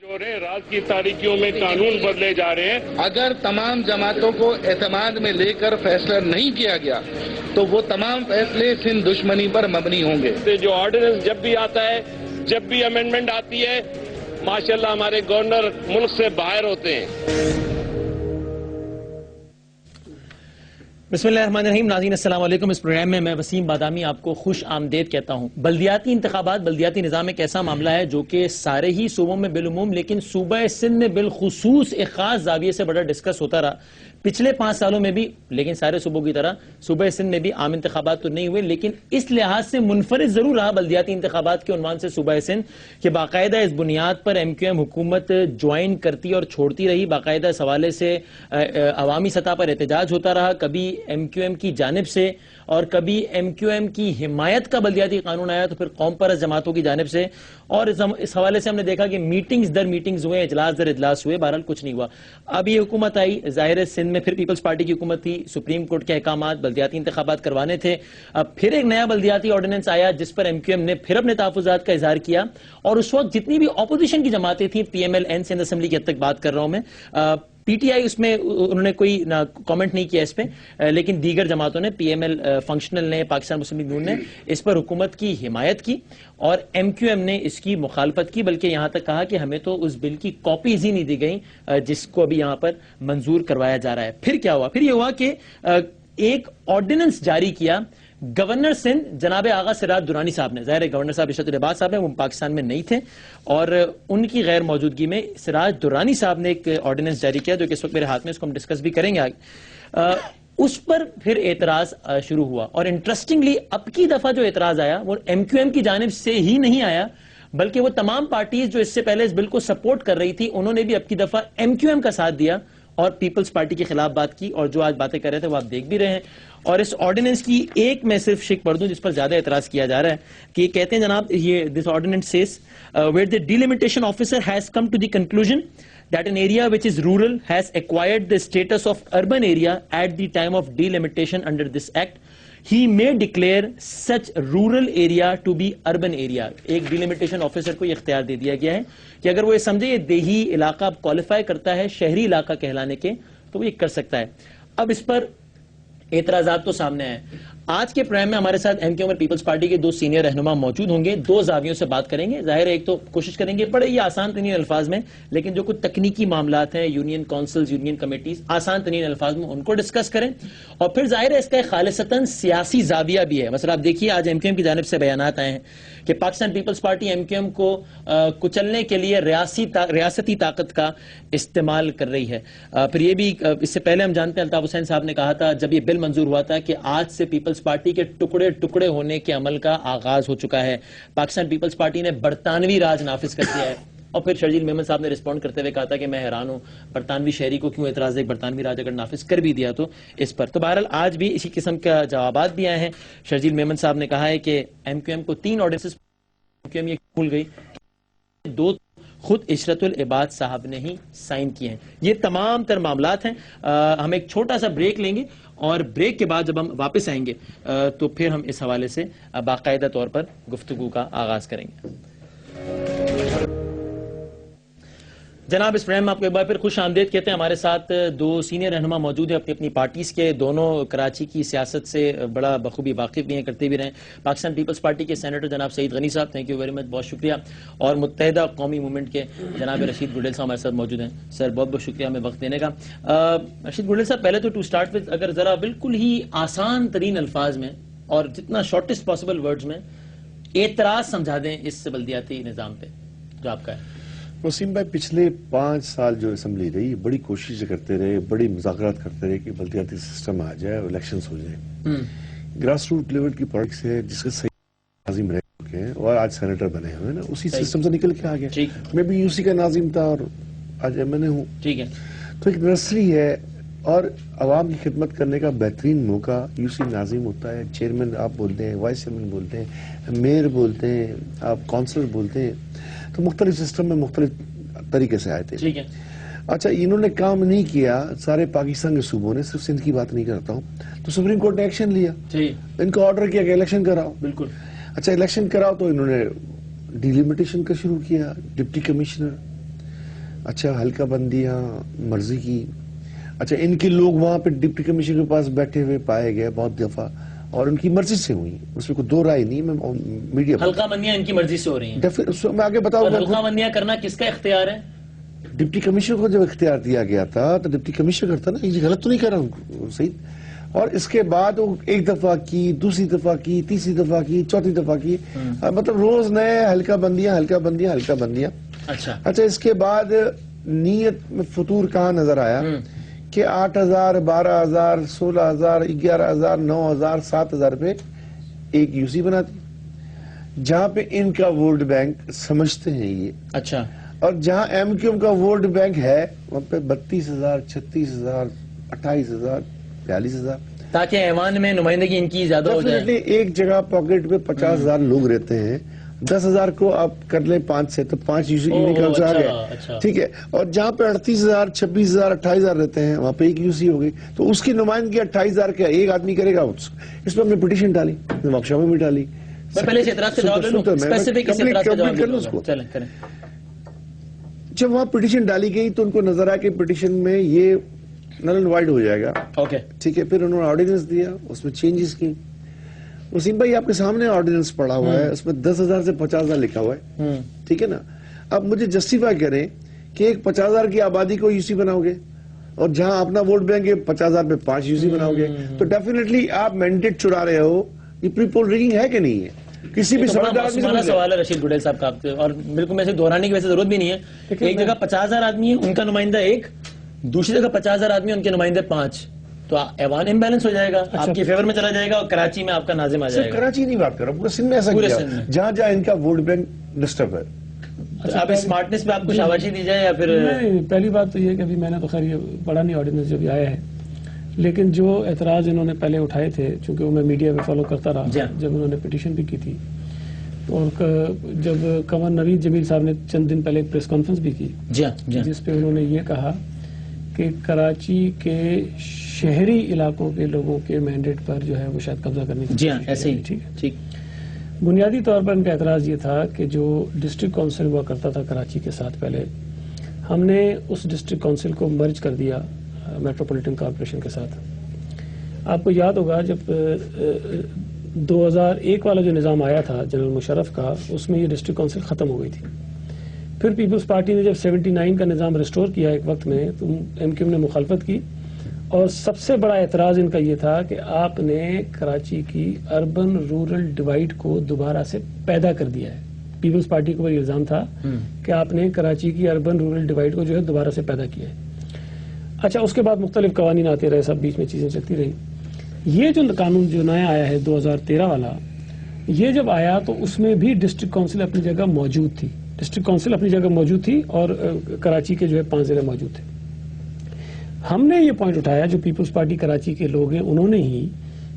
جو رات کی تاریکیوں میں قانون بدلے جا رہے ہیں، اگر تمام جماعتوں کو اعتماد میں لے کر فیصلہ نہیں کیا گیا تو وہ تمام فیصلے سندھ دشمنی پر مبنی ہوں گے۔ جو آرڈیننس جب بھی آتا ہے، جب بھی امینڈمنٹ آتی ہے، ماشاءاللہ ہمارے گورنر ملک سے باہر ہوتے ہیں۔ بسم اللہ الرحمن الرحیم۔ ناظرین السلام علیکم۔ اس پروگرام میں وسیم بادامی آپ کو خوش آمدید کہتا ہوں۔ بلدیاتی انتخابات، بلدیاتی نظام ایک ایسا معاملہ ہے جو کہ سارے ہی صوبوں میں بالعموم لیکن صوبہ سندھ میں بالخصوص ایک خاص زاویے سے بڑا ڈسکس ہوتا رہا پچھلے 5 سالوں میں بھی، لیکن سارے صوبوں کی طرح صوبہ سندھ میں بھی عام انتخابات تو نہیں ہوئے، لیکن اس لحاظ سے منفرد ضرور رہا بلدیاتی انتخابات کے عنوان سے صوبہ سندھ کہ باقاعدہ اس بنیاد پر ایم کیو ایم حکومت جوائن کرتی اور چھوڑتی رہی، باقاعدہ اس حوالے سے عوامی سطح پر احتجاج ہوتا رہا، کبھی ایم کیو ایم کی جانب سے اور کبھی ایم کیو ایم کی حمایت کا بلدیاتی قانون آیا تو پھر قوم پرست جماعتوں کی جانب سے، اور اس حوالے سے ہم نے دیکھا کہ میٹنگز در میٹنگز ہوئے، اجلاس در اجلاس ہوئے، بہرحال کچھ نہیں ہوا۔ اب یہ حکومت آئی، ظاہر ہے سندھ میں پھر پیپلز پارٹی کی حکومت تھی، سپریم کورٹ کے احکامات، بلدیاتی انتخابات کروانے تھے، اب پھر ایک نیا بلدیاتی آرڈیننس آیا جس پر ایم کیو ایم نے پھر اپنے تحفظات کا اظہار کیا، اور اس وقت جتنی بھی اپوزیشن کی جماعتیں تھیں، P M L N Sindh assembly کی حد تک بات کر رہا ہوں میں، پی ٹی آئی اس میں انہوں نے کوئی کامنٹ نہیں کیا اس پہ، لیکن دیگر جماعتوں نے، پی ایم ایل فنکشنل نے، پاکستان مسلم لیگ نون نے اس پر حکومت کی حمایت کی اور ایم کیو ایم نے اس کی مخالفت کی، بلکہ یہاں تک کہا کہ ہمیں تو اس بل کی کاپیز ہی نہیں دی گئیں جس کو ابھی یہاں پر منظور کروایا جا رہا ہے۔ پھر کیا ہوا؟ پھر یہ ہوا کہ ایک آرڈیننس جاری کیا گورنر سندھ جناب آغا سراج درانی صاحب نے، ظاہر ہے گورنر صاحب رشید العباد صاحب ہیں، وہ پاکستان میں نہیں تھے، اور ان کی غیر موجودگی میں سراج درانی صاحب نے ایک آرڈیننس جاری کیا جو کہ اس وقت میرے ہاتھ میں، اس کو ہم ڈسکس بھی کریں گے آگے۔ اس پر پھر اعتراض شروع ہوا، اور انٹرسٹنگلی اب کی دفعہ جو اعتراض آیا وہ ایم کیو ایم کی جانب سے ہی نہیں آیا، بلکہ وہ تمام پارٹیز جو اس سے پہلے اس بل کو سپورٹ کر رہی تھی انہوں نے بھی اب کی دفعہ ایم کیو ایم کا ساتھ دیا اور پیپلز پارٹی کے خلاف بات کی، اور جو آج باتیں کر رہے تھے وہ آپ دیکھ بھی رہے ہیں۔ اور اس آرڈیننس کی ایک میں صرف شک پڑھ دوں جس پر زیادہ اعتراض کیا جا رہا ہے کہ کہتے ہیں جناب، یہ this ordinance says where the delimitation officer has come to the conclusion that an area which is rural has acquired the status of urban area at the time of delimitation under this act, he may declare such rural area to be urban area۔ ایک delimitation officer کو یہ اختیار دے دیا گیا ہے کہ اگر وہ یہ سمجھے یہ دیہی علاقہ اب کوالیفائی کرتا ہے شہری علاقہ کہلانے کے تو وہ یہ کر سکتا ہے۔ اب اس پر اعتراضات تو سامنے ہیں۔ آج کے پروگرام میں ہمارے ساتھ ایم کیو ایم اور پیپلز پارٹی کے 2 سینئر رہنما موجود ہوں گے، 2 زاویوں سے بات کریں گے۔ ظاہر ہے ایک تو کوشش کریں گے بڑے ہی آسان ترین الفاظ میں، لیکن جو کچھ تکنیکی معاملات ہیں، یونین کونسلز، یونین کمیٹیز، آسان ترین الفاظ میں ان کو ڈسکس کریں، اور پھر ظاہر ہے اس کا ایک خالصتاً سیاسی زاویہ بھی ہے۔ مثلا آپ دیکھیے آج ایم کیو ایم کی جانب سے بیانات آئے ہیں کہ Pakistan Peoples Party M Q M کو کچلنے کے لیے ریاستی طاقت کا استعمال کر رہی ہے۔ پھر یہ بھی اس سے پہلے ہم جانتے ہیں الطاف حسین صاحب نے کہا تھا جب یہ بل منظور ہوا تھا کہ آج سے پیپلز پارٹی کے ٹکڑے ہونے کے عمل کا آغاز ہو چکا ہے، پاکستان پیپلز پارٹی نے برطانوی راج نافذ کر دیا ہے۔ اور پھر شرجیل میمن صاحب نے رسپونڈ کرتے ہوئے کہا تھا کہ میں حیران ہوں برطانوی شہری کو کیوں اعتراض ہے، برطانوی راج اگر نافذ کر بھی دیا تو اس پر۔ تو بہرحال آج بھی اسی قسم کا جوابات بھی آئے ہیں۔ شرجیل میمن صاحب نے کہا ہے کہ ایم کیو ایم کو 3 آرڈیننسز ایم کیو ایم یہ بھول گئی، 2 خود عشرت العباد صاحب نے ہی سائن کیے ہیں۔ یہ تمام تر معاملات ہیں۔ ہم ایک چھوٹا سا بریک لیں گے، اور بریک کے بعد جب ہم واپس آئیں گے تو پھر ہم اس حوالے سے باقاعدہ طور پر گفتگو کا آغاز کریں گے۔ جناب اس پروگرام میں آپ کو ایک بار پھر خوش آمدید کہتے ہیں۔ ہمارے ساتھ 2 سینئر رہنما موجود ہیں اپنی اپنی پارٹیز کے، دونوں کراچی کی سیاست سے بڑا بخوبی واقف بھی ہیں، کرتے بھی رہے۔ پاکستان پیپلز پارٹی کے سینیٹر جناب سعید غنی صاحب، تھینک یو ویری مچ، بہت شکریہ، اور متحدہ قومی موومنٹ کے جناب رشید گڈیل صاحب ہمارے ساتھ موجود ہیں۔ سر بہت بہت شکریہ ہمیں وقت دینے کا۔ رشید گڈیل صاحب، پہلے تو ٹو اسٹارٹ وتھ اگر ذرا بالکل ہی آسان ترین الفاظ میں اور جتنا شارٹسٹ پاسبل ورڈز میں اعتراض سمجھا دیں اس بلدیاتی نظام پہ جو آپ کا ہے۔ وسیم بھائی، پچھلے 5 سال جو اسمبلی رہی بڑی کوشش کرتے رہے، بڑی مذاکرات کرتے رہے کہ بلدیاتی سسٹم آ جائے، الیکشنز ہو جائیں۔ گراس روٹ لیول کی پالیٹکس ہے جس کا صحیح ناظم رہ چکے ہیں اور آج سینیٹر بنے ہوئے ہیں، اسی سسٹم سے نکل کے آ گئے۔ میں بھی یو سی کا ناظم تھا اور آج ایم این اے ہوں۔ ٹھیک ہے، تو ایک نرسری ہے اور عوام کی خدمت کرنے کا بہترین موقع یو سی ناظم ہوتا ہے۔ چیئرمین آپ بولتے ہیں، وائس چیئرمین بولتے ہیں، میئر بولتے ہیں، آپ کونسلر بولتے ہیں، تو مختلف سسٹم میں مختلف طریقے سے آئے تھے۔ ٹھیک ہے، اچھا انہوں نے کام نہیں کیا سارے پاکستان کے صوبوں نے، صرف سندھ کی بات نہیں کرتا ہوں، تو سپریم کورٹ نے ایکشن لیا، ان کو آرڈر کیا کہ الیکشن کراؤ۔ بالکل۔ اچھا الیکشن کراؤ تو انہوں نے ڈیلیمیٹیشن کا شروع کیا، ڈپٹی کمشنر اچھا حلقہ بندیاں مرضی کی. اچھا ان کے لوگ وہاں پہ ڈپٹی کمشنر کے پاس بیٹھے ہوئے پائے گئے بہت دفعہ, اور ان کی مرضی سے ہوئی, اس میں کوئی دو رائے نہیں. میں میڈیا حلقہ بندیاں ان کی مرضی سے ہو رہی ہیں, میں آگے بتاؤں گا. حلقہ بندیاں کرنا کس کا اختیار ہے؟ ڈپٹی کمشنر کو جب اختیار دیا گیا تھا تو ڈپٹی کمشنر کرتا نا, یہ غلط تو نہیں کر رہا صحیح. اور اس کے بعد وہ ایک دفعہ کی, دوسری دفعہ کی, تیسری دفعہ کی, چوتھی دفعہ کی, مطلب روز نئے حلقہ بندیاں حلقہ بندیاں حلقہ بندیاں. اچھا اس کے بعد نیت میں فطور کہاں نظر آیا کہ 8,000 12,000 16,000 11,000 9,000 7,000 پہ ایک یو سی بناتی, جہاں پہ ان کا ورلڈ بینک سمجھتے ہیں یہ. اچھا, اور جہاں ایم کیو ایم کا ورلڈ بینک ہے وہاں پہ 32,000 36,000 28,000 42,000, تاکہ ایوان میں نمائندگی ان کی زیادہ ہو جائے. ایک جگہ پاکٹ پہ 50,000 لوگ رہتے ہیں, 10,000 کو آپ کر لیں 5 سے تو 5 یو سی آ گئے, ٹھیک ہے. اور جہاں پہ 38,000 26,000 28,000 رہتے ہیں وہاں پہ ایک یو سی ہو گئی, تو اس کی نمائندگی 28,000 کا ایک آدمی کرے گا. اس پہ ہم نے پٹیشن ڈالی, ورک شاپ میں بھی ڈالی. میں پہلے اس اعتراض کا جواب لے لوں, اسپیسیفک اس اعتراض کا جواب لے لوں. چلیں کریں. جب وہاں پٹیشن ڈالی گئی تو ان کو نظر آیا کہ پٹیشن میں یہ نل اینڈ وائڈ ہو جائے گا. اوکے, ٹھیک ہے. پھر انہوں نے آرڈیننس دیا, اس میں چینجز کی. وسیم بھائی آپ کے سامنے آرڈیننس پڑا ہوا ہے, اس میں 10,000 سے 50,000 لکھا ہوا ہے, ٹھیک ہے نا. اب مجھے جسٹیفائی کریں کہ ایک 50,000 کی آبادی کو یو سی بناؤ گے, اور جہاں اپنا ووٹ بینک ہے 50,000 پہ 5 یو سی بناؤ گے, تو ڈیفینیٹلی آپ مینڈیٹ چڑا رہے ہو. یہ پری پول ریگنگ ہے کہ نہیں ہے؟ کسی بھی سمجھدار سوال ہے رشید گڈیل صاحب کا آپ سے, اور بالکل میں اسے دہرانے کی ویسے ضرورت بھی نہیں ہے. ایک جگہ 50,000 آدمی ہے, ان کا نمائندہ ایک, دوسری جگہ 50,000 آدمی ان کے نمائندے 5, تو ایوان امبیلنس ہو جائے گا, آپ کی فیور میں چلا جائے گا, اور کراچی میں آپ کا ناظم آ جائے گا. کراچی نہیں بات کر رہا, پورے سندھ میں ایسا کیا جہاں جہاں ان کا ووٹ بینک ڈسٹرب ہے. اب اسمارٹنس پہ آپ کو شاباشی دی جائے یا پھر؟ پہلی بات تو یہ کہ ابھی میں نے تو خیر یہ پڑھا نہیں آرڈیننس جو بھی آیا ہے, لیکن جو اعتراض انہوں نے پہلے اٹھائے تھے, چونکہ وہ میں میڈیا پہ فالو کرتا رہا, جب انہوں نے پٹیشن بھی کی تھی, اور جب قمر نوید جمیل صاحب نے چند دن پہلے ایک پریس کانفرنس بھی کی, جس پہ انہوں نے یہ کہا کہ کراچی کے شہری علاقوں کے لوگوں کے مینڈیٹ پر جو ہے وہ شاید قبضہ کرنے کی ایسے ہی. ٹھیک. بنیادی طور پر ان کا اعتراض یہ تھا کہ جو ڈسٹرکٹ کونسل ہوا کرتا تھا کراچی کے ساتھ پہلے, ہم نے اس ڈسٹرکٹ کونسل کو مرج کر دیا میٹروپولیٹن کارپوریشن کے ساتھ. آپ کو یاد ہوگا جب 2001 والا جو نظام آیا تھا جنرل مشرف کا, اس میں یہ ڈسٹرکٹ کونسل ختم ہو گئی تھی. پھر پیپلز پارٹی نے جب 79 کا نظام ریسٹور کیا ایک وقت میں, تو ایم کیو ایم نے مخالفت کی, اور سب سے بڑا اعتراض ان کا یہ تھا کہ آپ نے کراچی کی اربن رورل ڈیوائیڈ کو دوبارہ سے پیدا کر دیا ہے. پیپلز پارٹی کو یہ الزام تھا کہ آپ نے کراچی کی اربن رورل ڈیوائیڈ کو جو ہے دوبارہ سے پیدا کیا ہے. اچھا, اس کے بعد مختلف قوانین آتے رہے, سب بیچ میں چیزیں چلتی رہی. یہ جو قانون جو نیا آیا ہے 2013 والا, یہ جب آیا تو اس میں بھی ڈسٹرکٹ کونسل اپنی جگہ موجود تھی, ڈسٹرکٹ کونسل اپنی جگہ موجود تھی, اور کراچی کے جو ہے 5 ضلع موجود تھے. ہم نے یہ پوائنٹ اٹھایا, جو پیپلز پارٹی کراچی کے لوگ ہیں انہوں نے ہی,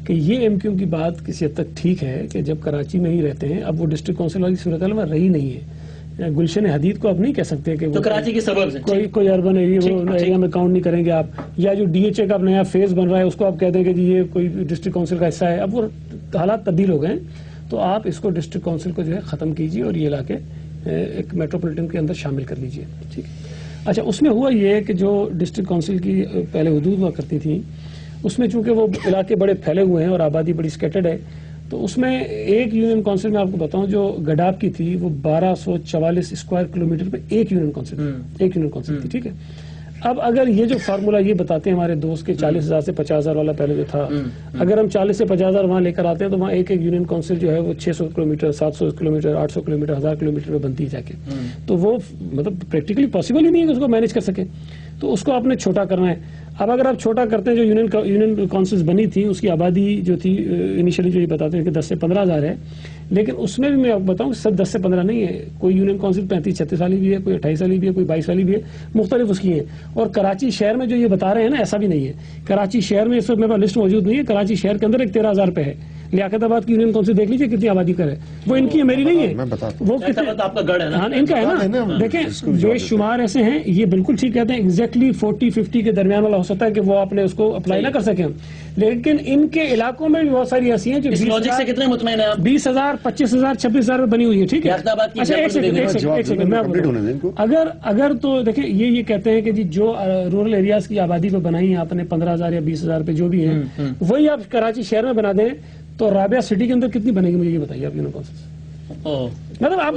کہ یہ ایم کیو کی بات کسی حد تک ٹھیک ہے کہ جب کراچی میں ہی رہتے ہیں, اب وہ ڈسٹرکٹ کونسل والی صورتحال میں رہی نہیں ہے. گلشن حدید کو آپ نہیں کہہ سکتے کہ کراچی کے سبب کوئی اربن ایریا میں کاؤنٹ نہیں کریں گے آپ, یا جو ڈی ایچ اے کا نیا فیز بن رہا ہے اس کو آپ کہہ دیں کہ جی یہ کوئی ڈسٹرکٹ کونسل کا حصہ ہے. اب وہ حالات تبدیل ہو گئے, تو آپ اس کو ڈسٹرکٹ کونسل کو جو ہے ختم کیجیے اور یہ علاقے ایک میٹروپولیٹن کے اندر شامل کر لیجیے. ٹھیک ہے. اچھا, اس میں ہوا یہ کہ جو ڈسٹرکٹ کونسل کی پہلے حدود ہوا کرتی تھی, اس میں چونکہ وہ علاقے بڑے پھیلے ہوئے ہیں اور آبادی بڑی سکیٹرڈ ہے, تو اس میں ایک یونین کونسل میں آپ کو بتاؤں جو گڈاب کی تھی وہ 1244 اسکوائر کلومیٹر پہ ایک یونین کونسل تھی. ٹھیک ہے. اب اگر یہ جو فارمولا یہ بتاتے ہیں ہمارے دوست کے 40,000 سے 50,000 والا پہلے جو تھا, اگر ہم 40 سے 50,000 وہاں لے کر آتے ہیں تو وہاں ایک یونین کونسل جو ہے وہ 600 کلومیٹر 700 کلومیٹر 800 کلومیٹر 1000 کلومیٹر پہ بنتی جا کے, تو وہ مطلب پریکٹیکلی پاسبل ہی نہیں ہے کہ اس کو مینج کر سکے, تو اس کو آپ نے چھوٹا کرنا ہے. اب اگر آپ چھوٹا کرتے ہیں, جو یونین کونسلز بنی تھی اس کی آبادی جو تھی انیشلی جو یہ بتاتے ہیں کہ 10 سے 15,000 ہے, لیکن اس میں بھی میں آپ بتاؤں سب 10 سے 15 نہیں ہے, کوئی یونین کونسل 35-36 والی بھی ہے, کوئی 28 والی بھی ہے, کوئی 22 والی بھی ہے, مختلف اس کی ہیں. اور کراچی شہر میں جو یہ بتا رہے ہیں نا, ایسا بھی نہیں ہے. کراچی شہر میں اس وقت میرے پاس لسٹ موجود نہیں ہے, کراچی شہر کے اندر ایک 13,000 پہ ہے, لیاقت آباد کی یونین کونسل دیکھ لیجیے کتنی آبادی کا ہے, وہ ان کی ہے, میری نہیں میں ہے. بتاتا وہ آپ کا گڑھ ہے نا, ان کا ہے نا. دیکھیں بے شمار ایسے ہیں, یہ بالکل ٹھیک کہتے ہیں, ایگزیکٹلی 40-50 کے درمیان والا ہو سکتا ہے کہ وہ اپنے اس کو اپلائی نہ کر سکیں, لیکن ان کے علاقوں میں بھی بہت ساری ایسی ہیں جو اس لاجک سے کتنے مطمئن ہیں آپ؟ 20,000 25,000 26,000 میں بنی ہوئی ہے. ٹھیک ہے, اچھا ایک سیکنڈ میں اگر تو دیکھیں یہ کہتے ہیں کہ جی جو رورل ایریاز کی آبادی پہ بنائی ہیں آپ نے 15,000 یا 20,000 پہ جو بھی ہیں, وہی آپ کراچی شہر میں بنا دیں تو رابعہ سٹی کے اندر کتنی بنے گی, مجھے یہ بتائیے آپ نے. مطلب آپ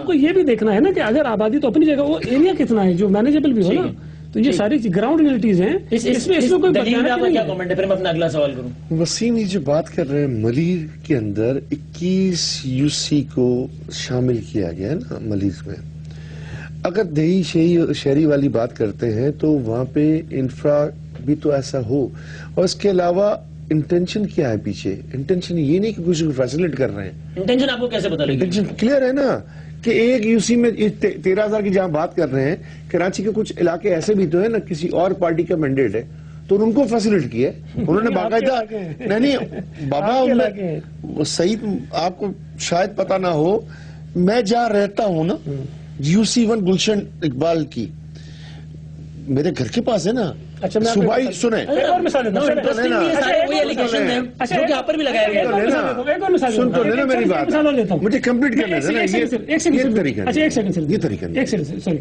کو یہ بھی دیکھنا ہے نا کہ اگر آبادی تو اپنی جگہ, وہ ایریا کتنا ہے جو مینیجبل بھی ہو نا, تو یہ ساری گراؤنڈ ریئلٹیز ہیں. اس میں کوئی دلیل آپ کا کیا کامنٹ ہے؟ پھر میں اپنا اگلا سوال کروں. وسیم یہ جو بات کر رہے ہیں ملیر کے اندر 21 یو سی کو شامل کیا گیا ہے نا ملیر میں. اگر دیہی شہری والی بات کرتے ہیں تو وہاں پہ انفرا بھی تو ایسا ہو, اور اس کے علاوہ انٹینشن کیا ہے پیچھے؟ انٹینشن یہ نہیں کہ کچھ فیسلیٹ کر رہے ہیں. انٹینشن آپ کو کیسے پتا لگے؟ انٹینشن کلیئر ہے نا کہ ایک یو سی میں 13,000 کی جہاں بات کر رہے ہیں, کراچی کے کچھ علاقے ایسے بھی تو ہے نا کسی اور پارٹی کا مینڈیٹ ہے, تو ان کو فیسلیٹ کیا ہے انہوں نے باقاعدہ. نہیں بابا صحیح, آپ کو شاید پتا نہ ہو, میں جہاں رہتا ہوں نا یو سی 1 گلشن اقبال کی میرے گھر کے پاس ہے نا. اچھا صوبائی سنیں, سن تو لینا میری بات, مجھے کمپلیٹ کرنے دینا. یہ طریقہ سوری,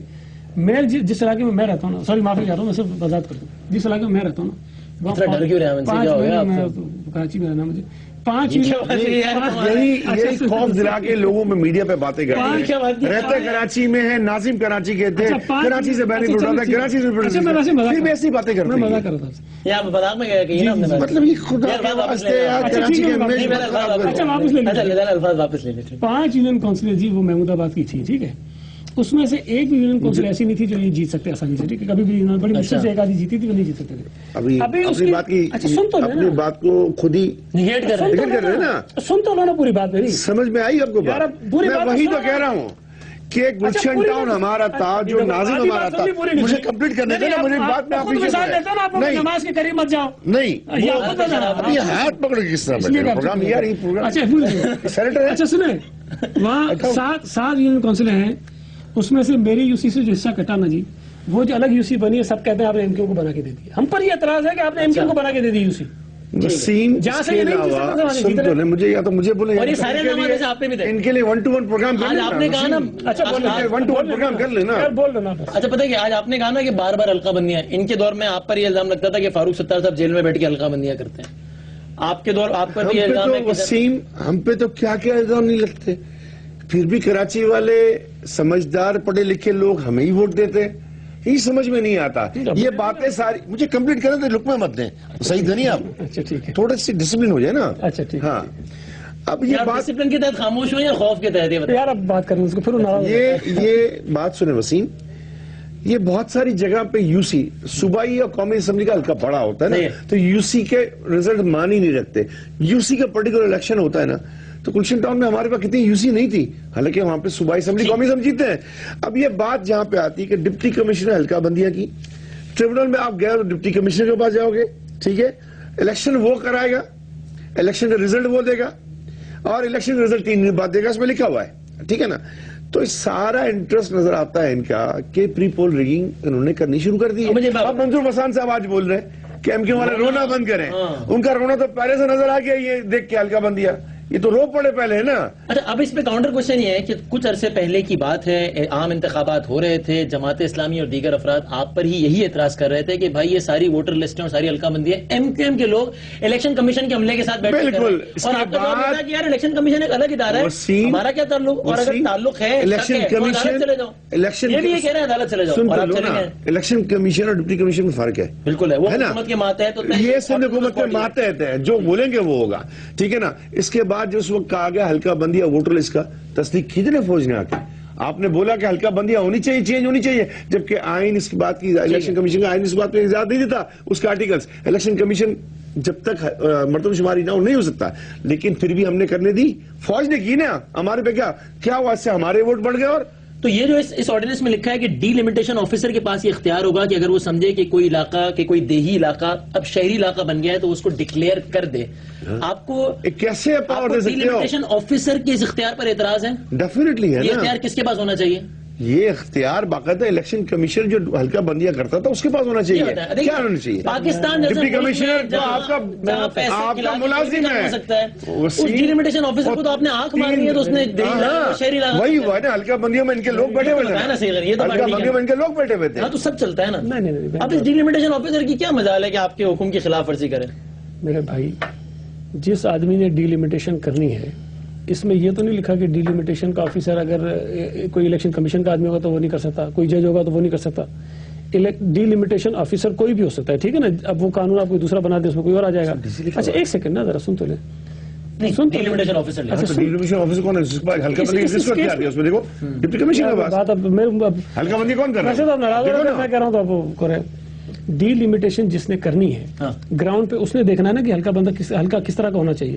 میں جس علاقے میں میں رہتا ہوں نا, سوری معافی چاہتا ہوں, میں صرف وضاحت کرتا ہوں, جس علاقے میں میں رہتا ہوں نا, کراچی میں رہنا, مجھے 5 یہی خوف دلا کے لوگوں میں میڈیا پہ باتیں کرتے ہیں. رہتے کراچی میں ہیں, ناظم کراچی کے تھے, کراچی سے بینک اٹھاتا ہے, کراچی سے بھی ایسی باتیں کرتے ہیں. مطلب یہ خدا واسطے کراچی کے واپس لے لیتے 5 یونین کونسلیں جی وہ محمود آباد کی تھی. ٹھیک ہے, اس میں سے ایک بھی یونین کونسل ایسی نہیں تھی جو یہ جیت سکتے آسانی سے. ٹھیک ہے, کبھی بھی بڑی مشکل سے ایک آدھی جیتی تھی, وہ نہیں جیت سکتے تھے. اپنی بات کی اپنی بات کو خود ہی نگیٹ کر رہے ہیں نا. سن تو لو نا پوری بات میری, سمجھ میں آئی آپ کو بات؟ میں وہی تو کہہ رہا ہوں کہ گلشن ٹاؤن ہمارا تھا, جو ناظم ہمارا تھا. مجھے کمپلیٹ کرنے دینا, مجھے بات میں آپ نہیں نماز کے قریب مت جاؤ. نہیں یہ ہاتھ پکڑ کے کس طرح پروگرام یار, یہ پروگرام. اچھا سنیں, وہاں 7 یونین کونسلیں ہیں, اس میں سے میری یو سی سے جو حصہ کٹا نا جی, وہ جو الگ یو سی بنی ہے, سب کہتے ہیں آپ نے ایم کیو کو بنا کے دے دی. ہم پر یہ اعتراض ہے کہ آپ نے ایم کیو کو بنا کے دے دی یو سی. وسیم جہاں سے سن تو لیں, مجھے یا تو مجھے بولیں, ان کے لیے 1-to-1 پروگرام کر آپ نے کہا نا. اچھا 1-to-1 پروگرام کر لینا. بول لینا. اچھا پتہ ہے کہ آج آپ نے کہا نا کہ بار بار حلقہ بندیاں, ان کے دور میں آپ پر یہ الزام لگتا تھا کہ فاروق ستار صاحب جیل میں بیٹھ کے حلقہ بندیاں کرتے ہیں. آپ کے دور آپ پر بھی الزام ہے. وسیم ہم پہ تو کیا کیا الزام نہیں لگتے, پھر بھی کراچی والے سمجھدار پڑھے لکھے لوگ ہمیں ہی ووٹ دیتے. یہ سمجھ میں نہیں آتا. یہ باتیں ساری مجھے کمپلیٹ کریں تو لک میں مت دیں, صحیح تھا نہیں آپ؟ اچھا ٹھیک ہے, تھوڑا سی ڈسپلن ہو جائے نا. اچھا ٹھیک ہے. ہاں اب یہ بات ڈسپلن کے تحت خاموش ہو یا خوف کے تحت؟ یار اب بات کریں اس کو, پھر یہ بات سنیں وسیم, یہ بہت ساری جگہ پہ یو سی صوبائی اور قومی اسمبلی کا ہلکا بڑا ہوتا ہے نا, تو یو سی کے رزلٹ مان ہی نہیں رکھتے. یو سی کا پرٹیکولر الیکشن ہوتا ہے نا, تو گلشن ٹاؤن میں ہمارے پاس کتنی یو سی نہیں تھی, حالانکہ وہاں پہ صوبائی اسمبلی قومی اسمبلی جیتے ہیں. اب یہ بات جہاں پہ آتی ہے کہ ڈپٹی کمشنر ہلکا بندیاں کی, ٹریبونل میں آپ گئے ڈپٹی کمشنر کے پاس جاؤ گے, ٹھیک ہے, الیکشن وہ کرائے گا, الیکشن کا رزلٹ وہ دے گا, اور الیکشن کا رزلٹ 3 دن بعد دے گا, اس میں لکھا ہوا ہے. ٹھیک ہے نا, تو سارا انٹرسٹ نظر آتا ہے ان کا کہ پری پول ریگنگ انہوں نے کرنی شروع کر دی ہے. اب منظور حسان صاحب آج بول رہے ہیں کہ ایم کیو والے رونا بند کریں, ان کا رونا تو پہلے سے نظر آ گیا, یہ دیکھ کے ہلکا بندیا, یہ تو رو پڑے پہلے ہے نا. اچھا اب اس پہ کاؤنٹر کوشچن یہ ہے کہ کچھ عرصے پہلے کی بات ہے, عام انتخابات ہو رہے تھے, جماعت اسلامی اور دیگر افراد آپ پر ہی یہی اعتراض کر رہے تھے کہ بھائی یہ ساری ووٹر لسٹیں اور ساری حلقہ بندیاں ایم کیو ایم کے لوگ الیکشن کمیشن کے عملے کے ساتھ بیٹھ کر, اور آپ کا جواب تھا کہ یار الیکشن کمیشن ایک الگ ادارہ ہے, ہمارا کیا تعلق, اور اگر تعلق ہے الیکشن کمیشن چلے جاؤ, یہ بھی یہ کہہ رہے ہیں عدالت چلے جاؤ, اور آپ چلے گئے. الیکشن کمیشن اور ڈپٹی کمیشن میں فرق ہے. بالکل ہے, وہ حکومت کے ماتحت ہوتا ہے, یہ سندھ حکومت کے ماتحت ہے, جو بولیں گے وہ ہوگا. ٹھیک ہے نا. اس کے بعد جو اس وقت کہا گیا ہلکا بندی اور ووٹر لسٹ کا تصدیق کھینچنے فوج نے آ کے, آپ نے بولا کہ ہلکا بندیاں ہونی چاہیے, چینج ہونی چاہیے, جبکہ آئین اس کی بات کی, الیکشن کمیشن کا آئین اس بات پہ اجازت نہیں دیتا, اس کا آرٹیکلز. الیکشن کمیشن جب تک مرتبہ شماری نہ ہو نہیں ہو سکتا, لیکن پھر بھی ہم نے کرنے دی, فوج نے کی نا. ہمارے پہ کیا ہوا, اس سے ہمارے ووٹ بڑھ گئے, اور تو یہ جو اس آرڈیننس میں لکھا ہے کہ ڈی لمیٹیشن آفیسر کے پاس یہ اختیار ہوگا کہ اگر وہ سمجھے کہ کوئی علاقہ کہ کوئی دیہی علاقہ اب شہری علاقہ بن گیا ہے تو اس کو ڈکلیئر کر دے. آپ کو کیسے ڈی لمیٹیشن آفیسر کے اس اختیار پر اعتراض ہے؟ ڈیفینیٹلی ہے. یہ اختیار کس کے پاس ہونا چاہیے؟ یہ اختیار باقاعدہ الیکشن کمیشن جو حلقہ بندیاں کرتا تھا اس کے پاس ہونا چاہیے. کیا ہونا چاہیے؟ پاکستان ڈپٹی کمشنر جو آپ کا ملازم ہے اس ڈی لمیٹیشن آفیسر کو تو آپ نے آنکھ مارنی ہے تو اس نے شہری علاقہ وہی ہوا ہے نا. حلقہ بندیوں میں ان کے لوگ بیٹھے ہوئے تھے. حلقہ بندیوں میں ان کے لوگ بیٹھے ہوئے تھے. ہاں تو سب چلتا ہے نا. اب اس ڈی لمیٹیشن آفیسر کی کیا مجال ہے کہ آپ کے حکم کی خلاف ورزی کرے؟ میرے بھائی جس آدمی نے ڈی لمیٹیشن کرنی ہے اس میں یہ تو نہیں لکھا کہ ڈی لمیٹیشن کا آفیسر اگر کوئی الیکشن کمیشن کا آدمی ہوگا تو وہ نہیں کر سکتا, کوئی جج ہوگا تو وہ نہیں کر سکتا. ڈی لمیٹیشن آفیسر کوئی بھی ہو سکتا ہے, ٹھیک ہے نا. اب وہ قانون آپ کوئی دوسرا بنا دے اس میں کوئی اور آ جائے گا. اچھا ایک سیکنڈ نا ذرا سن تو لیں. ڈی لمیٹیشن آفیسر ڈیلیمیشن آفیسر کون ہے؟ حلقہ بندی کس کو اختیار دیا اس میں دیکھو ڈپٹی کمشنر کے پاس. حلقہ بندی کون کر رہا ہے؟ ویسے تو آپ ناراض ہو رہے ہیں, میں کہہ رہا ہوں تو آپ کریں. ڈی لمیٹیشن جس نے کرنی ہے گراؤنڈ پہ اس نے دیکھنا ہے نا کہ حلقہ کس طرح کا ہونا چاہیے.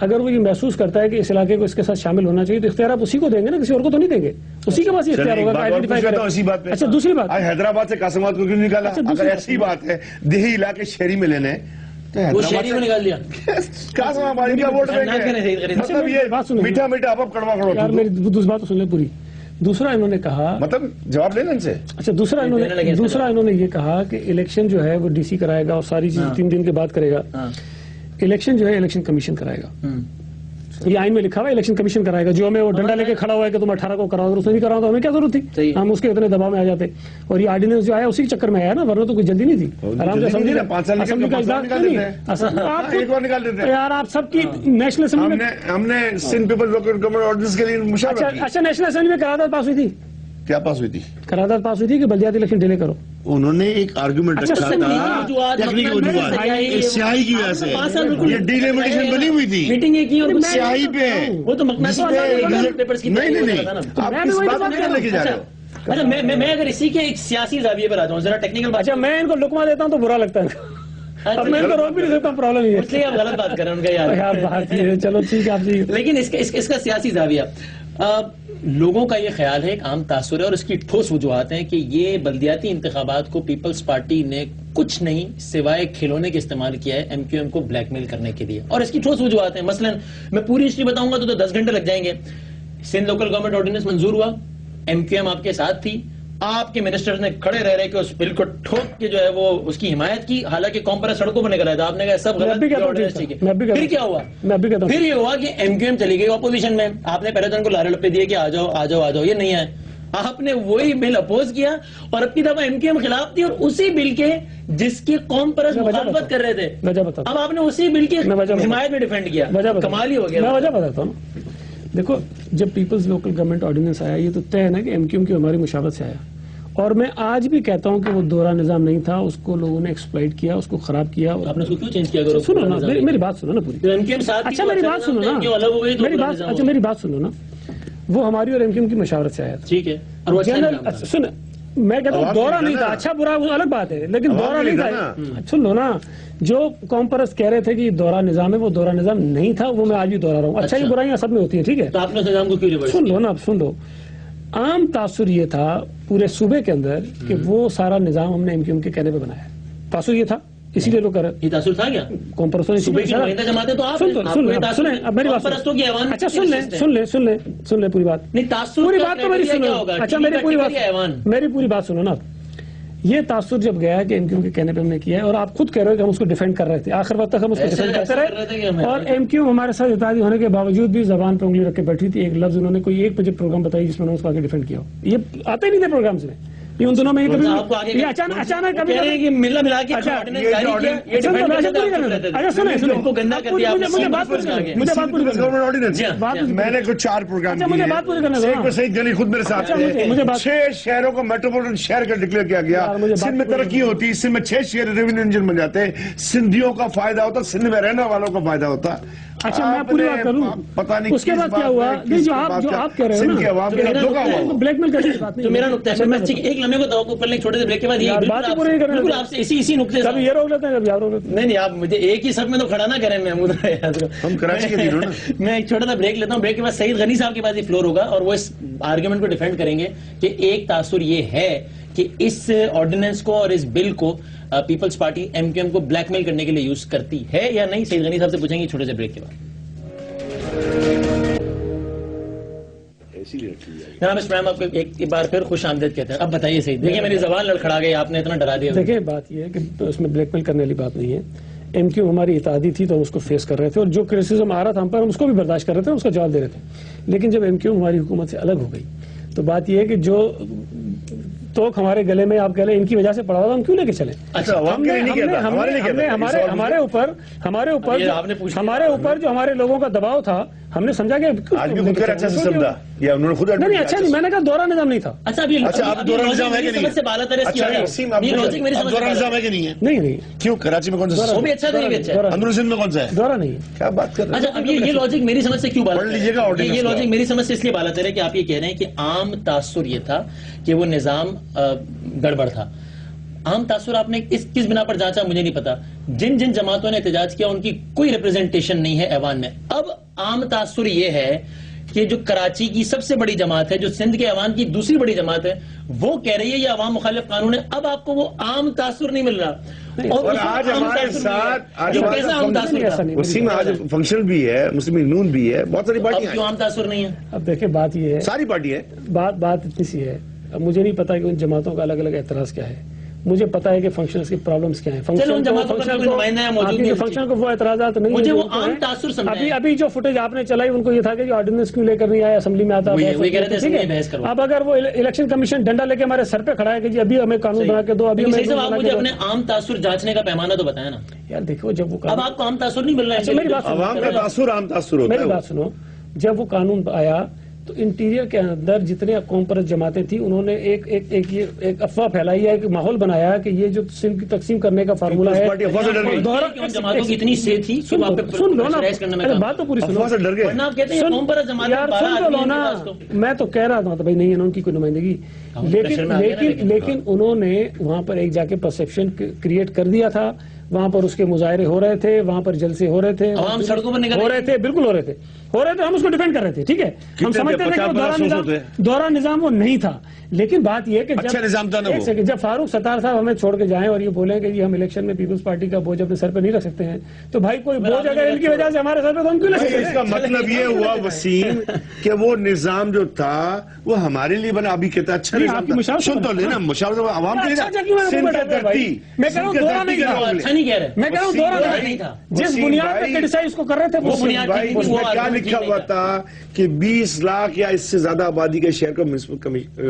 اگر وہ یہ محسوس کرتا ہے کہ اس علاقے کو اس کے ساتھ شامل ہونا چاہیے تو اختیار آپ اسی کو دیں گے نا, کسی اور کو تو نہیں دیں گے. اسی کے پاس یہ اختیار ہوگا. اچھا دوسری بات, حیدرآباد سے قاسم آباد کو کیوں نکالا؟ اگر ایسی بات ہے دیہی علاقے شہری میں لینے وہ شہری کو نکال دیا. قاسم آباد کا ووٹ دیں گے. مطلب یہ میٹھا میٹھا آپ کڑوا کڑوا. میری دوسری بات تو سن لیں پوری. دوسرا انہوں نے کہا, مطلب جواب لینا ان سے. اچھا دوسرا انہوں نے یہ کہا کہ الیکشن جو ہے وہ ڈی سی کرائے گا اور ساری چیز 3 دن کے بعد کرے گا. الیکشن جو ہے الیکشن کمیشن کرائے گا. یہ آئین میں لکھا ہوا ہے الیکشن کمیشن کرائے گا. جو ہمیں وہ ڈنڈا لے کے کھڑا ہوا ہے کہ تم 18 کو کراؤ, اس نے نہیں کراؤ تو ہمیں کیا ضرورت تھی؟ ہم اس کے اتنے دباؤ میں آ جاتے. اور یہ آرڈیننس جو آیا اسی کے چکر میں آیا نا, ورنہ تو کوئی جلدی نہیں تھی. آرام سے اسمبلی کا اجلاس یار آپ سب کی نیشنل اسمبلی میں ہم نے Sindh people local government ordinance کے لیے مشاورت کی. اچھا نیشنل اسمبلی میں قرارداد پاس ہوئی تھی. کیا پاس ہوئی تھی؟ قرارداد پاس ہوئی تھی کہ بلدیاتی الیکشن ڈیلے کرو. انہوں نے ایک آرگومنٹ رکھا تھا ٹیکنیکل وجوہات سیاہی کی وجہ سے. یہ ڈیلیمیٹیشن بنی ہوئی تھی میٹنگیں کی اور سیاہی پہ. وہ تو نہیں آپ کس بات میں لے کے جا رہے ہو؟ اچھا میں اگر اسی کے ایک سیاسی زاویے پر آتا ہوں ذرا ٹیکنیکل بات. اچھا میں ان کو لقمہ دیتا ہوں تو برا لگتا ہے. اب میں ان کو روک بھی نہیں سکتا, پرابلم یہ ہے. اس لیے آپ غلط بات کر رہے ہیں ان کا یار بات یہ ہے. چلو ٹھیک ہے آپ جی. لیکن اس کا سیاسی زاویہ لوگوں کا یہ خیال ہے, ایک عام تاثر ہے اور اس کی ٹھوس وجوہات ہیں کہ یہ بلدیاتی انتخابات کو پیپلز پارٹی نے کچھ نہیں سوائے کھلونے کے استعمال کیا ہے ایم کیو ایم کو بلیک میل کرنے کے لیے. اور اس کی ٹھوس وجوہات ہیں. مثلا میں پوری ہسٹری بتاؤں گا تو 10 گھنٹے لگ جائیں گے. سندھ لوکل گورنمنٹ آرڈیننس منظور ہوا, ایم کیو ایم آپ کے ساتھ تھی, آپ کے منسٹرز نے کھڑے رہ رہے کہ اس بل کو ٹھوک کے جو ہے وہ اس کی حمایت کی, حالانکہ قوم پر سڑکوں پر نکل رہا تھا. آپ نے کہا سب غلط. پھر کیا ہوا؟ پھر یہ ہوا کہ ایم کیو ایم چلی گئی اپوزیشن میں. آپ نے پہلے تو ان کو لارے لپے دیے کہ آ جاؤ آ جاؤ آ جاؤ, یہ نہیں آئے. آپ نے وہی بل اپوز کیا اور اب کی دفعہ ایم کیو ایم خلاف تھی, اور اسی بل کے جس کی قوم پر مخالفت کر رہے تھے اب آپ نے اسی بل کی حمایت میں ڈیفینڈ کیا. کمال ہی ہو گیا. میں وجہ بتاتا ہوں. دیکھو جب پیپلز لوکل گورنمنٹ آرڈیننس آیا یہ تو طے ہے نا کہ ایم کیو ایم کی ہماری مشاورت سے آیا. اور میں آج بھی کہتا ہوں کہ وہ دورہ نظام نہیں تھا, اس کو لوگوں نے ایکسپلائٹ کیا, اس کو خراب کیا. آپ نے اس کو کیوں چینج کیا؟ سنو نا میری بات سنو نا پوری. اچھا میری بات سنو نا, میری بات سنو نا. وہ ہماری اور ایم کیو ایم کی مشاورت سے آیا تھا, ٹھیک ہے. سن میں کہتا ہوں دورہ نہیں تھا. اچھا برا وہ الگ بات ہے, لیکن دورہ نہیں تھا. سن لو نا, جو قوم پرست کہہ رہے تھے کہ یہ دورہ نظام ہے, وہ دورہ نظام نہیں تھا. وہ میں آج بھی دوہرا رہا ہوں. اچھا یہ برائیاں سب میں ہوتی ہیں, ٹھیک ہے. تو آپ نے نظام کو کیوں ریورس؟ سن لو نا, اب سن لو. عام تاثر یہ تھا پورے صوبے کے اندر کہ وہ سارا نظام ہم نے ایم کیو ایم کے کہنے پہ بنایا. تاثر یہ تھا, اسی لیے لوگ کر رہے. یہ تاثر تھا کیا؟ قوم پرستوں نے جماعتیں تو آپ سنیں اب میری بات. اچھا سن لیں پوری بات. پوری بات تو میری سنو. اچھا میری پوری بات سنو نا. یہ تاثر جب گیا کہ ایم کیو ایم کے کہنے پہ ہم نے کیا ہے, اور آپ خود کہہ رہے ہو کہ ہم اس کو ڈیفینڈ کر رہے تھے, آخر وقت تک ہم اس کو ڈیفینڈ کرتے رہے, اور ایم کیو ایم ہمارے ساتھ اتحادی ہونے کے باوجود بھی زبان پہ انگلی رکھ کے بیٹھی تھی. ایک لفظ انہوں نے کوئی ایک بجے پروگرام بتائی جس میں انہوں نے اس کو آگے ڈیفینڈ کیا ہو. یہ آتے نہیں تھے پروگرامز میں. یہ ان دنوں میں یہ اچانک کبھی میں نے کچھ 4 پروگرام خود میرے ساتھ 6 شہروں کو میٹروپولٹن شہر کا ڈکلیئر کیا گیا. سندھ میں ترقی ہوتی, سندھ میں 6 شہر ریونیو انجن بن جاتے, سندھیوں کا فائدہ ہوتا, سندھ میں رہنے والوں کا فائدہ ہوتا. اچھا میں پوری بات کروں. پتہ نہیں اس کے بعد کیا ہوا, نہیں جو آپ کہہ رہے ہو نا بلیک میل کرنے کی بات نہیں, جو میرا نقطہ ہے, میں ایک لمحے کو توقف کر لیں چھوٹے سے بریک کے بعد, بالکل آپ سے اسی نقطے سے, کبھی یہ روک لیتے ہیں کبھی آپ روک لیتے ہیں. نہیں آپ مجھے ایک ہی صف میں تو کھڑا نہ کریں محمود, ہم کراچی کے دنوں نا. میں ایک چھوٹا سا بریک لیتا ہوں, بریک کے بعد سعید غنی صاحب کے پاس یہ فلور ہوگا اور وہ اس آرگیومنٹ کو ڈیفینڈ کریں گے کہ ایک تاثر یہ ہے کہ اس آرڈیننس کو اور اس بل کو Peoples Party M Q M کو بلیک میل کرنے کے لیے یوز کرتی ہے یا نہیں. سعید غنی صاحب سے پوچھیں گے چھوٹے سے بریک کے بعد. جناب اسلام آپ کو ایک بار پھر خوش آمدید کہتے ہیں. اب بتائیے سعید, دیکھیں میری زبان لڑکھڑا گئی, آپ نے اتنا ڈرا دیا. دیکھیں بات یہ ہے کہ اس میں بلیک میل کرنے والی بات نہیں ہے. ایم کیو ہماری اتحادی تھی تو ہم اس کو فیس کر رہے تھے, اور جو کرٹیسزم آ رہا تھا ہم پر ہم اس کو بھی برداشت کر رہے تھے, اس کا جواب دے رہے تھے. لیکن جب ایم کیو ہماری حکومت سے الگ ہو گئی تو بات یہ ہے کہ جو توک ہمارے گلے میں آپ کہہ لیں ان کی وجہ سے پڑا ہوا, ہم کیوں لے کے چلیں. ہمارے اوپر جو ہمارے لوگوں کا دباؤ تھا, ہم نے سمجھا کہ نہیں اچھا نہیں, میں نے کہا دورہ نظام نہیں تھا. اچھا اب دورہ نظام ہے کہ نہیں, نہیں کیوں کراچی میں کون سا وہ بھی اچھا نہیں, اندرون سندھ میں کون سا ہے, دورہ نہیں ہے. کیا بات کر رہے ہیں. اچھا اب یہ لاجک میری سمجھ سے کیوں پڑھ لیجیے گا, یہ لاجک میری سمجھ سے اس لیے بالا تیرے کہ آپ یہ کہہ رہے ہیں کہ عام تاثر یہ تھا کہ وہ نظام گڑبڑ تھا. عام تاثر آپ نے کس بنا پر جانچا مجھے نہیں پتا. جن جن جماعتوں نے احتجاج کیا ان کی کوئی ریپرزنٹیشن نہیں ہے ایوان میں. اب عام تاثر یہ ہے کہ جو کراچی کی سب سے بڑی جماعت ہے, جو سندھ کے ایوان کی دوسری بڑی جماعت ہے, وہ کہہ رہی ہے یہ عوام مخالف قانون ہے. اب آپ کو وہ عام تاثر نہیں مل رہا, اور آج ہمارے ساتھ وسیم آج فنکشن بھی ہے, مسلم نون بھی ہے, بہت ساری پارٹیاں. کیوں عام تاثر نہیں ہے؟ اب دیکھیں بات یہ ہے, ساری پارٹی ہے, بات اتنی سی ہے. اب مجھے نہیں پتا کہ ان جماعتوں کا الگ الگ اعتراض کیا ہے. مجھے پتا ہے کہ فنکشنز کی پرابلمز کیا ہیں. فنکشن کو وہ اعتراضات نہیں, مجھے وہ عام تاثر سمجھیں. ابھی جو فوٹیج آپ نے چلائی ان کو یہ تھا کہ جو آرڈیننس کیوں لے کر نہیں آیا, اسمبلی میں آتا. اب اگر وہ الیکشن کمیشن ڈنڈا لے کے ہمارے سر پہ کھڑا ہے کہ جی ابھی ہمیں قانون بنا کے دو, ابھی مجھے اپنے عام تاثر جانچنے کا پیمانہ تو بتایا نا یار. دیکھو جب وہ اب آپ کو عام تاثر نہیں مل رہا ہے, میری بات سنو. جب وہ قانون آیا تو انٹیریئر کے اندر جتنے قوم پرست جماعتیں تھیں انہوں نے ایک افواہ پھیلائی ہے, ایک ماحول بنایا کہ یہ جو سندھ کی تقسیم کرنے کا فارمولہ ہے. جماعتوں کی اتنی سے تھی, سن لو نا, بات تو پوری سنو. میں تو کہہ رہا تھا بھائی نہیں ان کی کوئی نمائندگی, لیکن انہوں نے وہاں پر ایک جا کے پرسپشن کریٹ کر دیا تھا. وہاں پر اس کے مظاہرے ہو رہے تھے, وہاں پر جلسے ہو رہے تھے, عوام سڑکوں پر ہو رہے تھے, بالکل ہو رہے تھے, ہم اس کو ڈیفینڈ کر رہے تھے. ٹھیک ہے, ہم سمجھتے تھے کہ دورہ نظام وہ نہیں تھا. لیکن بات یہ کہ جب فاروق ستار صاحب ہمیں چھوڑ کے جائیں اور یہ بولیں کہ ہم الیکشن میں پیپلز پارٹی کا بوجھ اپنے سر پہ نہیں رکھ سکتے ہیں, تو بھائی کوئی بوجھ اگر ان کی وجہ سے ہمارے سر پہ, تو ہم کیوں لے سکتے ہیں. اس کا مطلب یہ ہوا وسیم کہ وہ نظام جو تھا وہ ہمارے لیے بنا. ابھی کہتا اچھا نظام, سن تو لینا, مشاورت عوام کے لیے. میں کہہ رہا ہوں دورہ نہیں تھا, اچھا نہیں کہہ رہے, میں کہہ رہا ہوں دورہ نہیں تھا. جس بنیاد پہ کرٹیسائز کو کر رہے تھے وہ بنیاد اس میں کیا لکھا ہوا تھا کہ 20 لاکھ یا اس سے زیادہ آبادی کے شہر کو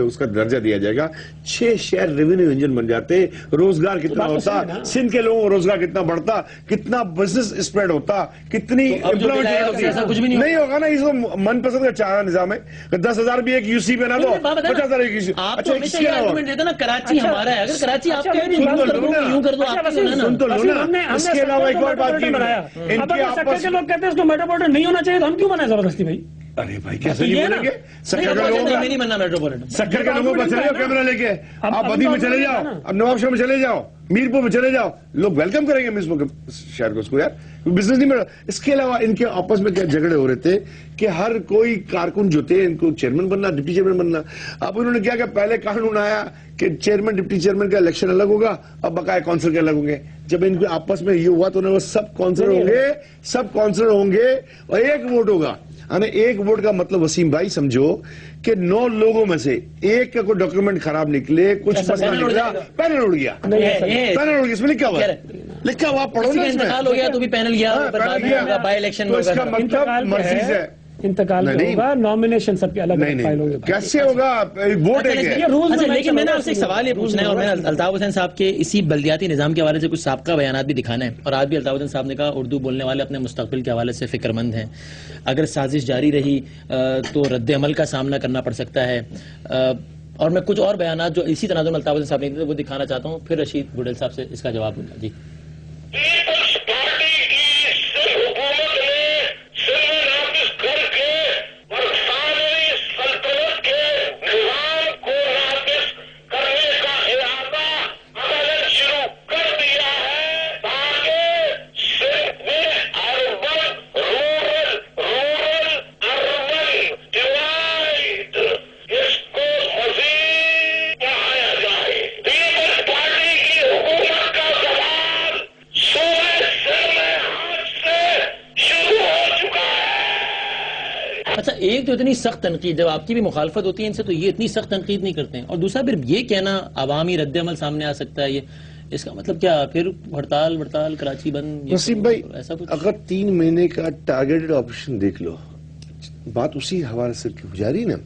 اس کا درجہ دیا جائے گا. 6 شہر ریونیو انجن بن جاتے, روزگار کتنا ہوتا, سندھ کے لوگوں کو روزگار کتنا بڑھتا, کتنا بزنس اسپریڈ ہوتا, کتنی امپلائمنٹ نہیں ہوگا نا. اس کو من پسند کا چارہ نظام ہے, 10,000 بھی ایک یو سی پہ نہ دو, 50,000 ایک یو سی. کراچی ہمارا ہے, اگر کراچی آپ سن تو لو نا. اس کے علاوہ ایک اور بات کی بنایا, لوگ کہتے ہیں اس کو میٹروپولیٹن نہیں ہونا چاہیے, تو ہم کیوں بنائیں زبردستی بھائی. ارے بھائی کیسے نہیں بولیں گے, سکر کے لوگوں کو چلے جاؤ کیمرہ لے کے, آپ بدی میں چلے جاؤ, اب نواب شاہ میں چلے جاؤ, میرپور میں چلے جاؤ, لوگ ویلکم کریں گے شہر کو, اس کو یار بزنس نہیں مل رہا. اس کے علاوہ ان کے آپس میں کیا جھگڑے ہو رہے تھے کہ ہر کوئی کارکن جو تھے ان کو چیئرمین بننا, ڈپٹی چیئرمین بننا. اب انہوں نے کیا کہ پہلے قانون آیا کہ چیئرمین ڈپٹی چیئرمین کا الیکشن الگ ہوگا, اب بقایا کونسل کے الگ ہوں گے. جب ان کے آپس میں یہ ہوا تو وہ سب کونسلر ہوں گے اور ایک ووٹ ہوگا. ایک ووٹ کا مطلب وسیم بھائی سمجھو کہ 9 لوگوں میں سے ایک کا کوئی ڈاکیومنٹ خراب نکلے, کچھ مسئلہ نکلا, پینل اڑ گیا. اس میں لکھا ہوا پڑھو نا, انتقال ہو گیا تو بھی پینل گیا, بائی الیکشن. تو اس کا مطلب مرضی سے انتقال ہوگا, نامینیشن سب کے الگ فائل ہوں گے. کیسے ہوگا, ووٹ ہے. لیکن میں نے آپ سے ایک سوال یہ پوچھنا ہے, اور میں الطاف حسین صاحب کے اسی بلدیاتی نظام کے حوالے سے کچھ سابقہ بیانات بھی دکھانا ہے. اور آج بھی الطاف حسین صاحب نے کہا اردو بولنے والے اپنے مستقبل کے حوالے سے فکر مند ہیں, اگر سازش جاری رہی تو رد عمل کا سامنا کرنا پڑ سکتا ہے. اور میں کچھ اور بیانات جو اسی تناظر میں الطاف حسین صاحب نے دیے وہ دکھانا چاہتا ہوں, پھر رشید گڈیل صاحب سے اس کا جواب دوں گا. جی, اچھا ایک تو اتنی سخت تنقید، جب آپ کی بھی مخالفت ہوتی ہے ان سے تو یہ اتنی سخت تنقید نہیں کرتے ہیں، اور دوسرا پھر یہ کہنا عوامی رد عمل سامنے آ سکتا ہے، یہ اس کا مطلب کیا پھر ہڑتال کراچی بند؟ وسیم بھائی ایسا کچھ اگر 3 مہینے کا ٹارگیٹڈ آپریشن دیکھ لو، بات اسی حوالے سے ہو جا رہی نا،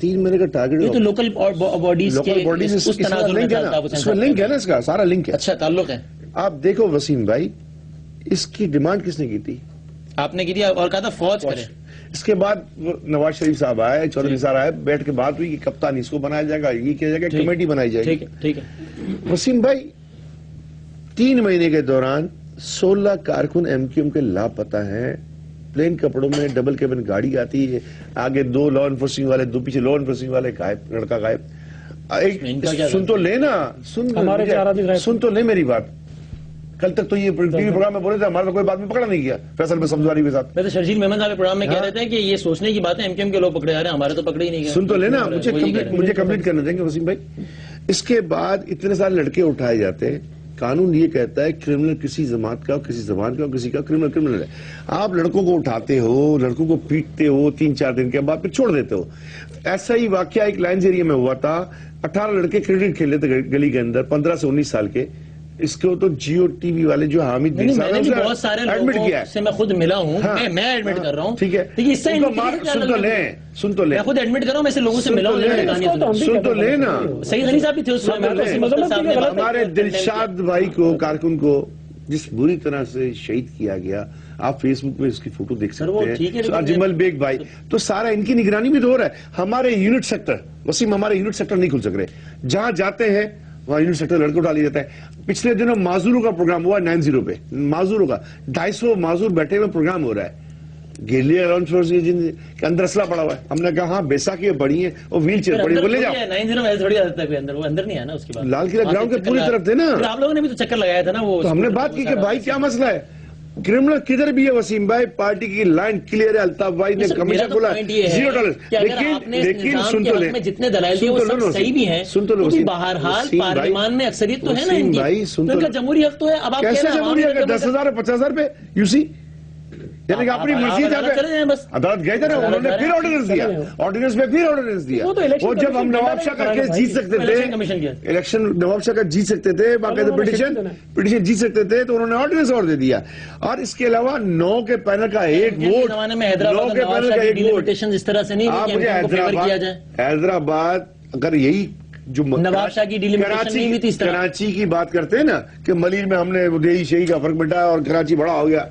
3 مہینے کا ٹارگیٹڈ، یہ تو لوکل باڈیز کے اس تناظر میں چلتا ہے، اس میں لنک ہے نا، اس کا سارا لنک ہے۔ اچھا تعلق ہے۔ آپ دیکھو وسیم بھائی، اس کی ڈیمانڈ کس نے کی تھی؟ آپ نے کی دیا اور کہا تھا فوج کرے۔ اس کے بعد نواز شریف صاحب آئے، چودھری صاحب آئے، بیٹھ کے بات ہوئی کہ کپتان اس کو بنایا جائے گا، یہ کیا جائے گا، کمیٹی بنائی جائے گی۔ ٹھیک ہے وسیم بھائی 3 مہینے کے دوران 16 کارکن ایم کیو ایم کے لاپتہ ہیں، پلین کپڑوں میں، ڈبل کیبن گاڑی آتی ہے، آگے 2 لا انفورسنگ والے، 2 پیچھے لا انفورسنگ والے، غائب لڑکا غائب۔ سن تو لینا، سن تو لے میری بات۔ کل تک تو یہ ٹی وی پروگرام میں بولے تھے، ہمارا کوئی بات میں پکڑا نہیں گیا فیصل میں سمجھواری کے ساتھ۔ میں تو شرجیل محمد صاحب پروگرام میں کہہ رہے تھے کہ یہ سوچنے کی بات ہے، ایم کیو ایم کے لوگ پکڑے جا رہے ہیں، ہمارے تو پکڑے ہی نہیں گئے۔ سن تو لینا، مجھے کمپلیٹ کرنے دیں گے وسیم بھائی۔ اس کے بعد اتنے سارے لڑکے اٹھائے جاتے ہیں، قانون یہ کہتا ہے کرمنل کسی جماعت کا، کسی زبان کا، کسی کا کرمنل ہے۔ آپ لڑکوں کو اٹھاتے ہو، لڑکوں کو پیٹتے ہو، 3-4 دن کے بعد پھر چھوڑ دیتے ہو۔ ایسا ہی واقعہ ایک لائنز ایریا میں ہوا تھا، 18 لڑکے کرکٹ کھیل رہے تھے گلی کے اندر، 15 سے 19 سال کے۔ اس کو تو جیو ٹی وی والے جو حامد میں نے بھی بہت سارے لوگوں سے میں خود ملا ہوں، میں ایڈمٹ کر رہا ہوں، ٹھیک ہے، سن تو لیں، میں خود ایڈمٹ کر رہا ہوں، میں سے لوگوں سے ملا ہوں، سن تو لیں نا۔ سعید غنی صاحب بھی تھے اس وقت، ہمارے دلشاد بھائی کو، کارکن کو جس بری طرح سے شہید کیا گیا، آپ فیس بک پہ اس کی فوٹو دیکھ سکتے ہیں، اجمل بیگ بھائی، تو سارا ان کی نگرانی میں تو ہو رہا ہے۔ ہمارے یونٹ سیکٹر وسیم، ہمارے یونٹ سیکٹر نہیں کھل سک رہے، جہاں جاتے ہیں وہاں یونٹ سیکٹر لڑکے اٹھا لیا جاتا ہے۔ پچھلے دنوں معذوروں کا پروگرام ہوا 90 پہ، معذوروں کا 250 معذور بیٹھے ہوئے پروگرام ہو رہا ہے، گیلی اراؤنڈ فورس جن کے اندر اسلحہ پڑا ہوا ہے۔ ہم نے کہا ہاں بیساکھی پڑی ہیں اور ویل چیئر پڑی، وہ لے جاؤ۔ 90 میں تھوڑی عادت ہے، اندر وہ اندر نہیں ہے نا، اس کے بعد لال قلعہ گراؤنڈ کے پوری طرف تھے نا، آپ لوگوں نے بھی تو چکر لگایا تھا نا، وہ تو ہم نے بات کی کہ بھائی کیا مسئلہ ہے، کرمنل کدھر بھی ہے وسیم بھائی، پارٹی کی لائن کلیئر ہے، الطاف بھائی نے کمیشن بولا $0۔ لیکن سن تو لیں، جتنے دلائل دیے وہ سب صحیح بھی ہیں، سن تو لو بہرحال پارلیمان میں اکثریت تو ہے نا ان کی، ان کا جمہوری حق تو ہے۔ اب آپ کیسے جمہوری حق ہے؟ 10,000 اور 50,000 پہ یو سی، یعنی کہ اپنی مرضی جا پہ عدالت گئے تھے نا، انہوں نے پھر آرڈیننس دیا، آرڈیننس میں پھر آرڈیننس دیا۔ اور جب ہم نواب شاہ کا کیس جیت سکتے تھے، الیکشن نواب شاہ کا جیت سکتے تھے، باقاعدہ پٹیشن جیت سکتے تھے، تو انہوں نے آرڈیننس اور دے دیا۔ اور اس کے علاوہ 9 کے پینل کا 1 ووٹ، 9 کے پینل کا 1 ووٹ۔ اس طرح سے نہیں آپ مجھے حیدرآباد اگر یہی جو نواب شاہ کی کراچی کی بات کرتے ہیں نا کہ ملیر میں ہم نے دیہی شہی کا فرق مٹایا اور کراچی بڑا ہو گیا،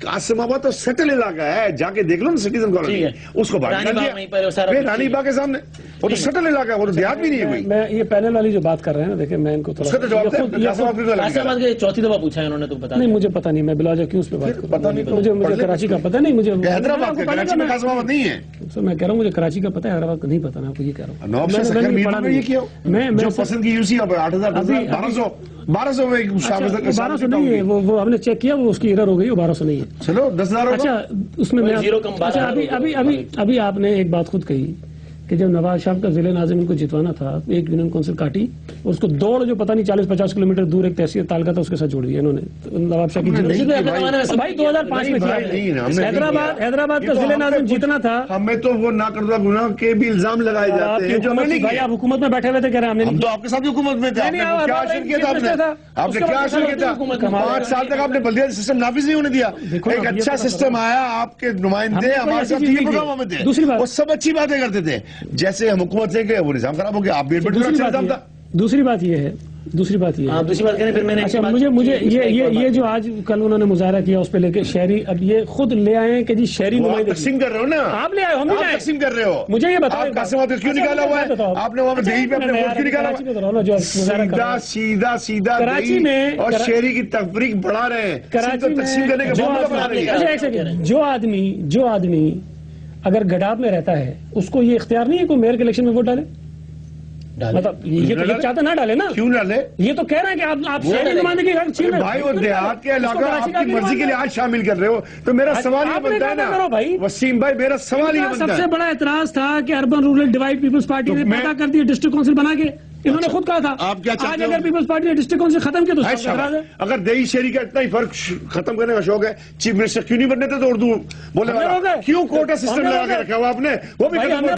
قاسم آباد تو سیٹل علاقہ ہے، جا کے دیکھ لو نا سٹیزن کالونی، اس کو رانی باغ کے سامنے، وہ تو سیٹل علاقہ ہے، وہ تو دیہات بھی نہیں ہے کوئی۔ میں یہ پینل والی جو بات کر رہے ہیں نا، دیکھیں میں ان کو چوتھی دفعہ پوچھا ہے انہوں نے، تو پتا نہیں، مجھے پتا نہیں، میں بلا جا کیوں اس پہ بات کروں، مجھے کراچی کا پتا نہیں، مجھے حیدرآباد کا، کراچی میں قاسم آباد نہیں ہے، میں کہہ رہا ہوں مجھے کراچی کا پتا ہے، حیدرآباد کا نہیں پتا، میں آپ کو یہ کہہ رہا ہوں۔ نواب شاہ سکھر میر میں یہ کیا جو پسند کی یو سی 1200 میں 1200 نہیں ہے، وہ ہم نے چیک کیا، وہ اس کی ایرر ہو گئی، وہ 1200 نہیں ہے۔ چلو 10,000۔ اچھا اس میں اچھا ابھی آپ نے ایک بات خود کہی کہ جب نواز شریف کا ضلع ناظم ان کو جتوانا تھا، ایک یونین کونسل کاٹی اور اس کو دوڑ جو پتہ نہیں 40-50 کلومیٹر دور ایک تحصیل تعلقہ تھا اس کے ساتھ جوڑ دیا انہوں نے نواب شاہ کی جتنی بھائی 2005 میں حیدرآباد کا ضلع ناظم جیتنا تھا، ہمیں تو وہ ناکردہ گناہ کے بھی الزام لگائے جاتے ہیں جو ہمیں نہیں کیا۔ آپ حکومت میں بیٹھے ہوئے تھے، کہہ رہے ہیں ہم تو آپ کے ساتھ حکومت میں تھے، آپ نے کیا حاصل کیا تھا؟ آپ نے کیا حاصل کیا تھا؟ 5 سال تک آپ نے بلدیاتی سسٹم نافذ نہیں ہونے دیا، ایک اچھا سسٹم آیا، آپ کے نمائندے ہمارے ساتھ یہ پروگراموں میں تھے، وہ سب اچھی باتیں کرتے تھے، جیسے ہم حکومت سے کہ وہ نظام خراب ہو گیا، آپ بھی نظام تھا۔ دوسری بات یہ ہے اچھا مجھے یہ جو آج کل انہوں نے مظاہرہ کیا اس پہ لے کے شہری، اب یہ خود لے آئے ہیں کہ جی شہری نمائندگی تقسیم کر رہے ہو نا، آپ لے آئے ہو، ہم بھی تقسیم کر رہے ہو، مجھے یہ بتاؤ قاسم آباد کیوں نکالا ہوا ہے؟ آپ نے وہاں پہ دہی پہ اپنے ووٹ کیوں نکالا ہوا ہے؟ سیدھا کراچی میں اور شہری کی تفریق بڑھا رہے ہیں، کراچی میں تقسیم کرنے کے بعد جو آدمی اگر گڈاب میں رہتا ہے اس کو یہ اختیار نہیں ہے کوئی میئر کے الیکشن میں ووٹ ڈالے، مطلب یہ تو چاہتا نہ ڈالے نا، کیوں ڈالے؟ یہ تو کہہ رہے ہیں کہ آپ شہری نمائندگی بھائی وہ دیہات کے علاقہ آپ کی مرضی کے لیے آج شامل کر رہے ہو، تو میرا سوال یہ بنتا ہے نا وسیم بھائی، میرا سوال یہ بنتا ہے، سب سے بڑا اعتراض تھا کہ urban rural divide Peoples Party نے پیدا کر دی ڈسٹرکٹ کونسل بنا کے، انہوں نے خود کہا تھا آپ کیا چاہتے آج ہو؟ اگر پیپلز پارٹی نے ڈسٹرکٹ کونسل ختم کیا تو اس کا اعتراض ہے۔ اگر دیہی شہری کا اتنا ہی فرق ختم کرنے کا شوق ہے، چیف منسٹر کیوں نہیں بننے تھے تو اردو بولنے ہم نے والا روکا ہے۔ کیوں کوٹا سسٹم ہم نے لگا روکا کے ہے۔ رکھا ہوا آپ نے؟ وہ بھی بھائی ختم ہم نے